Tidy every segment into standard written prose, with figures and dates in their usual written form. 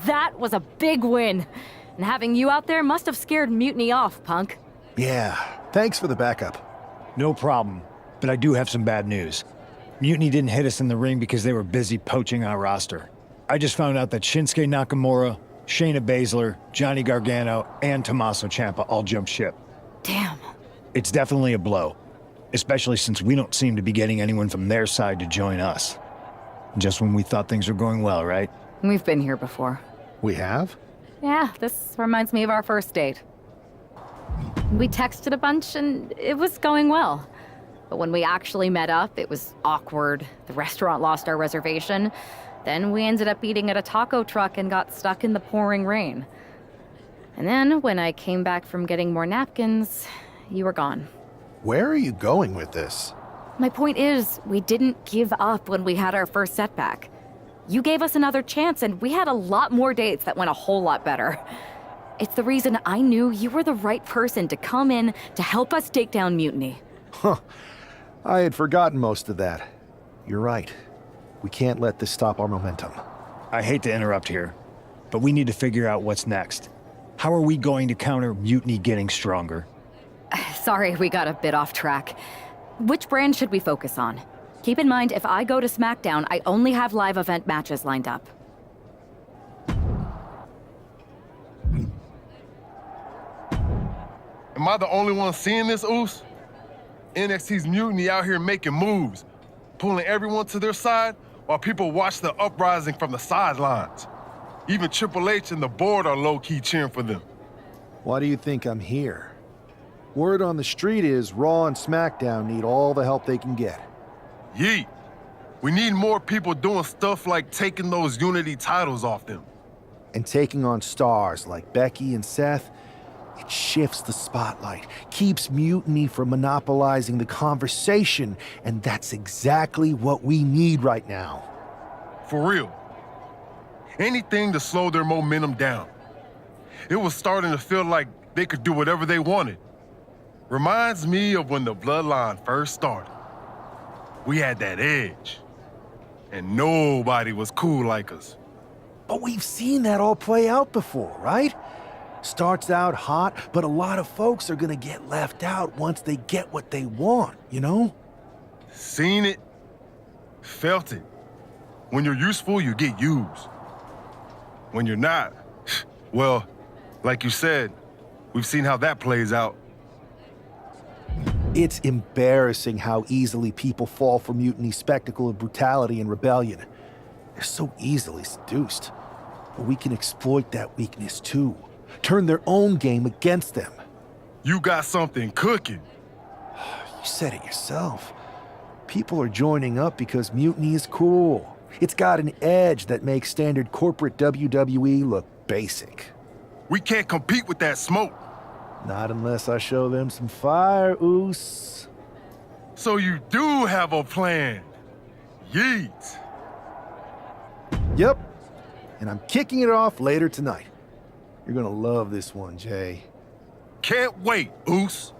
That was a big win. And having you out there must have scared Mutiny off, punk. Yeah, thanks for the backup. No problem, but I do have some bad news. Mutiny didn't hit us in the ring because they were busy poaching our roster. I just found out that Shinsuke Nakamura, Shayna Baszler, Johnny Gargano, and Tommaso Ciampa all jumped ship. Damn. It's definitely a blow, especially since we don't seem to be getting anyone from their side to join us. Just when we thought things were going well, right? We've been here before. We have? Yeah, this reminds me of our first date. We texted a bunch and it was going well. But when we actually met up, it was awkward. The restaurant lost our reservation. Then we ended up eating at a taco truck and got stuck in the pouring rain. And then when I came back from getting more napkins, you were gone. Where are you going with this? My point is, we didn't give up when we had our first setback. You gave us another chance and we had a lot more dates that went a whole lot better. It's the reason I knew you were the right person to come in to help us take down Mutiny. Huh. I had forgotten most of that. You're right. We can't let this stop our momentum. I hate to interrupt here, but we need to figure out what's next. How are we going to counter Mutiny getting stronger? Sorry, we got a bit off track. Which brand should we focus on? Keep in mind, if I go to SmackDown, I only have live event matches lined up. Am I the only one seeing this, Oos? NXT's Mutiny out here making moves, pulling everyone to their side while people watch the uprising from the sidelines. Even Triple H and the board are low-key cheering for them. Why do you think I'm here? Word on the street is Raw and SmackDown need all the help they can get. Yeet. We need more people doing stuff like taking those Unity titles off them. And taking on stars like Becky and Seth, it shifts the spotlight, keeps Mutiny from monopolizing the conversation, and that's exactly what we need right now. For real. Anything to slow their momentum down. It was starting to feel like they could do whatever they wanted. Reminds me of when the Bloodline first started. We had that edge, and nobody was cool like us. But we've seen that all play out before, right? Starts out hot, but a lot of folks are gonna get left out once they get what they want, you know? Seen it, felt it. When you're useful, you get used. When you're not, well, like you said, we've seen how that plays out. It's embarrassing how easily people fall for Mutiny's spectacle of brutality and rebellion. They're so easily seduced. But we can exploit that weakness too. Turn their own game against them. You got something cooking. You said it yourself. People are joining up because Mutiny is cool. It's got an edge that makes standard corporate WWE look basic. We can't compete with that smoke. Not unless I show them some fire, Oos. So you do have a plan. Yeet. Yep. And I'm kicking it off later tonight. You're gonna love this one, Jay. Can't wait, Oos.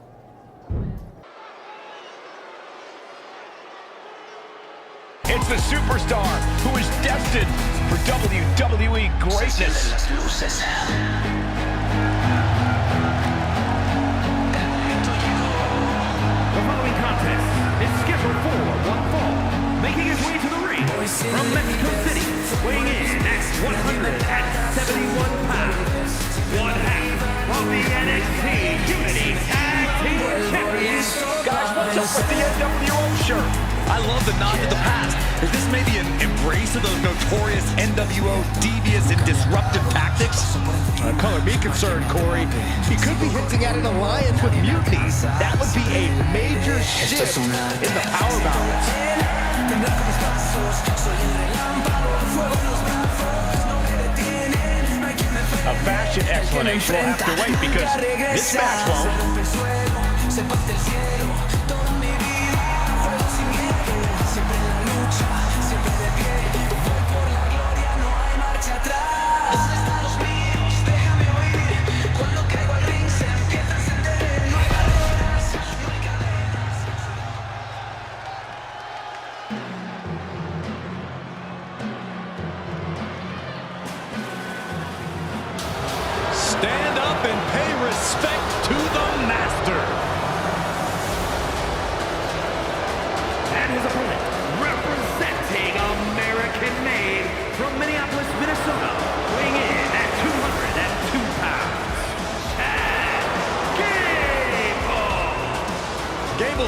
It's the superstar who is destined for WWE greatness. The following contest is scheduled for one fall. Making his way to the ring from Mexico City, weighing in at 171 pounds, one half of the NXT Unity Tag Team Champions. Guys, what's up with the NWO shirt? I love the nod to the past. Is this maybe an embrace of those notorious NWO devious and disruptive tactics? Color me concerned, Corey. He could be hinting at an alliance with Mutiny. That would be a major shift in the power balance. A fashion explanation will have to wait because this match won't.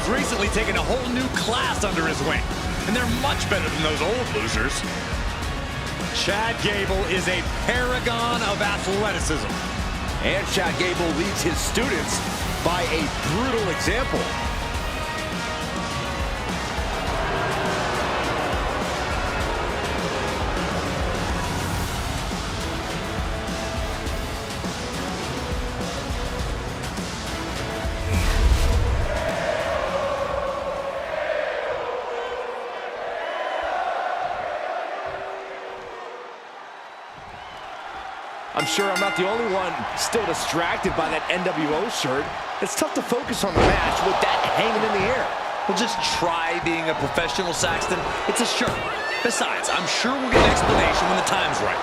Gable's recently taken a whole new class under his wing, and they're much better than those old losers. Chad Gable is a paragon of athleticism. And Chad Gable leads his students by a brutal example. I'm sure I'm not the only one still distracted by that NWO shirt. It's tough to focus on the match with that hanging in the air. Well, just try being a professional, Saxton. It's a shirt. Besides, I'm sure we'll get an explanation when the time's right.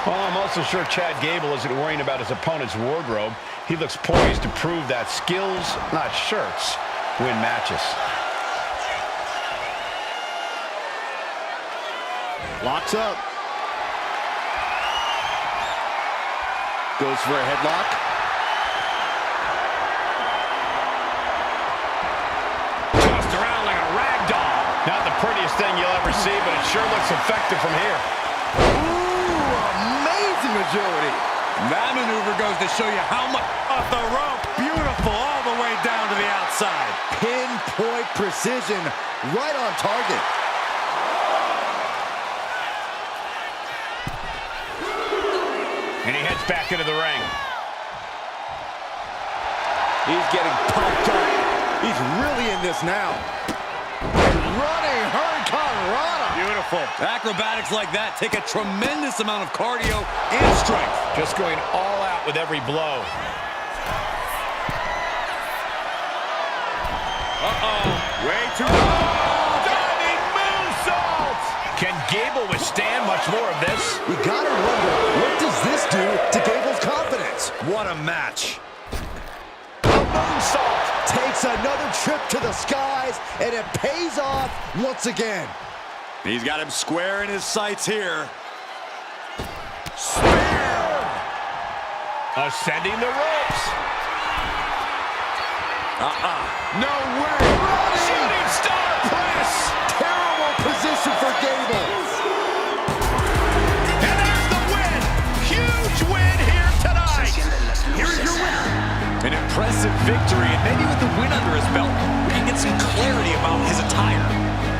Well, I'm also sure Chad Gable isn't worrying about his opponent's wardrobe. He looks poised to prove that skills, not shirts, win matches. Locks up. Goes for a headlock. Tossed around like a rag doll. Not the prettiest thing you'll ever see, but it sure looks effective from here. Ooh, amazing agility. That maneuver goes to show you how much off the rope. Beautiful all the way down to the outside. Pinpoint precision, right on target. And he heads back into the ring. He's getting pumped up. He's really in this now. Running Hurricane Rana. Beautiful. Acrobatics like that take a tremendous amount of cardio and strength. Just going all out with every blow. Way too Diving moonsault! Can Gable withstand much more of this? You gotta wonder, what does this do to Gable's confidence? What a match. Moonsault takes another trip to the skies, and it pays off once again. He's got him square in his sights here. Spear! Ascending the ropes. No way. Shooting star press. Terrible position for Gable. And there's the win. Huge win here tonight. Here is your winner. An impressive victory, and maybe with the win under his belt, we can get some clarity about his attire.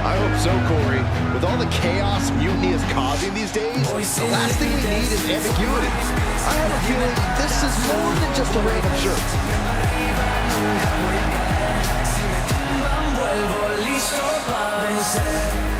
I hope so, Corey. With all the chaos Mutiny is causing these days, the last thing we need is ambiguity. I have a feeling this is more than just a random shirt. Vuelvo listo para vencer.